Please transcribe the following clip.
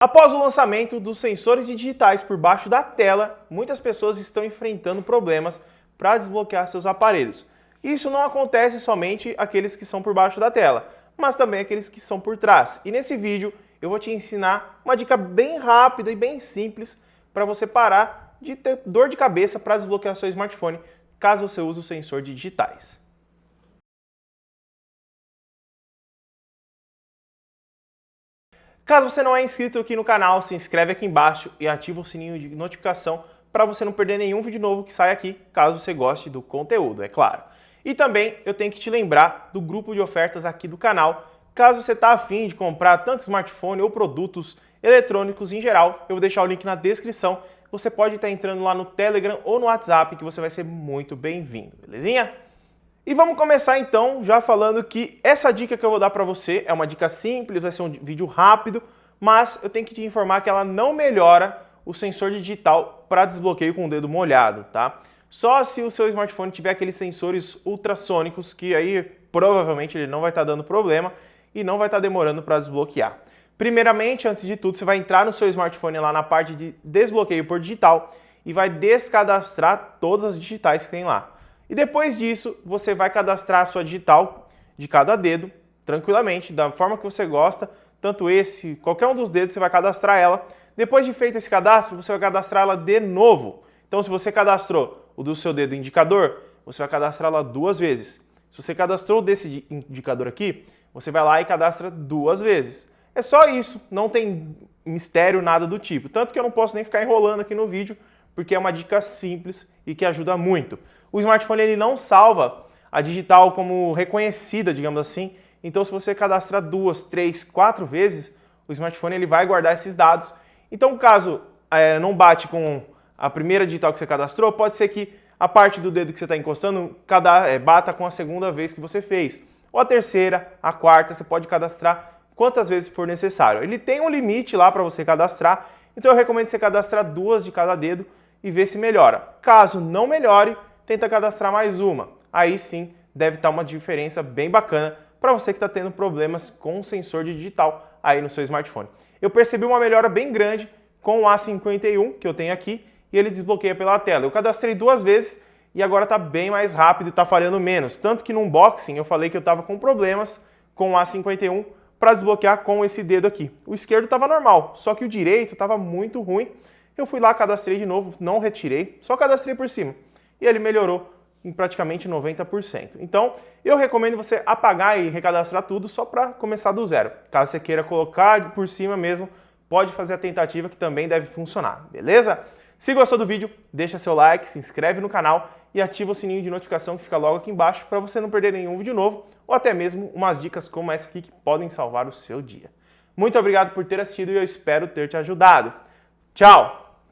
Após o lançamento dos sensores digitais por baixo da tela, muitas pessoas estão enfrentando problemas para desbloquear seus aparelhos. Isso não acontece somente aqueles que são por baixo da tela, mas também aqueles que são por trás. E nesse vídeo eu vou te ensinar uma dica bem rápida e bem simples para você parar de ter dor de cabeça para desbloquear seu smartphone, caso você use os sensores digitais. Caso você não é inscrito aqui no canal, se inscreve aqui embaixo e ativa o sininho de notificação para você não perder nenhum vídeo novo que sai aqui, caso você goste do conteúdo, é claro. E também eu tenho que te lembrar do grupo de ofertas aqui do canal, caso você está afim de comprar tanto smartphone ou produtos eletrônicos em geral, eu vou deixar o link na descrição. Você pode estar entrando lá no Telegram ou no WhatsApp, que você vai ser muito bem-vindo, belezinha? E vamos começar então já falando que essa dica que eu vou dar para você é uma dica simples, vai ser um vídeo rápido, mas eu tenho que te informar que ela não melhora o sensor digital para desbloqueio com o dedo molhado, tá? Só se o seu smartphone tiver aqueles sensores ultrassônicos, que aí provavelmente ele não vai estar dando problema e não vai estar demorando para desbloquear. Primeiramente, antes de tudo, você vai entrar no seu smartphone lá na parte de desbloqueio por digital e vai descadastrar todas as digitais que tem lá. E depois disso, você vai cadastrar a sua digital de cada dedo, tranquilamente, da forma que você gosta, tanto esse, qualquer um dos dedos, você vai cadastrar ela. Depois de feito esse cadastro, você vai cadastrar ela de novo. Então, se você cadastrou o do seu dedo indicador, você vai cadastrá-la 2 vezes. Se você cadastrou desse indicador aqui, você vai lá e cadastra 2 vezes. É só isso, não tem mistério, nada do tipo. Tanto que eu não posso nem ficar enrolando aqui no vídeo, porque é uma dica simples e que ajuda muito. O smartphone ele não salva a digital como reconhecida, digamos assim. Então, se você cadastrar 2, 3, 4 vezes, o smartphone ele vai guardar esses dados. Então, caso não bate com a primeira digital que você cadastrou, pode ser que a parte do dedo que você está encostando bata com a segunda vez que você fez. Ou a terceira, a quarta, você pode cadastrar quantas vezes for necessário. Ele tem um limite lá para você cadastrar, então eu recomendo você cadastrar 2 de cada dedo e ver se melhora. Caso não melhore, tenta cadastrar mais uma. Aí sim, deve estar uma diferença bem bacana para você que está tendo problemas com o sensor de digital aí no seu smartphone. Eu percebi uma melhora bem grande com o A51 que eu tenho aqui e ele desbloqueia pela tela. Eu cadastrei 2 vezes e agora está bem mais rápido e está falhando menos. Tanto que no unboxing eu falei que eu estava com problemas com o A51 para desbloquear com esse dedo aqui. O esquerdo estava normal, só que o direito estava muito ruim. Eu fui lá, cadastrei de novo, não retirei, só cadastrei por cima. E ele melhorou em praticamente 90%. Então, eu recomendo você apagar e recadastrar tudo só para começar do zero. Caso você queira colocar por cima mesmo, pode fazer a tentativa que também deve funcionar, beleza? Se gostou do vídeo, deixa seu like, se inscreve no canal e ativa o sininho de notificação que fica logo aqui embaixo para você não perder nenhum vídeo novo ou até mesmo umas dicas como essa aqui que podem salvar o seu dia. Muito obrigado por ter assistido e eu espero ter te ajudado. Tchau!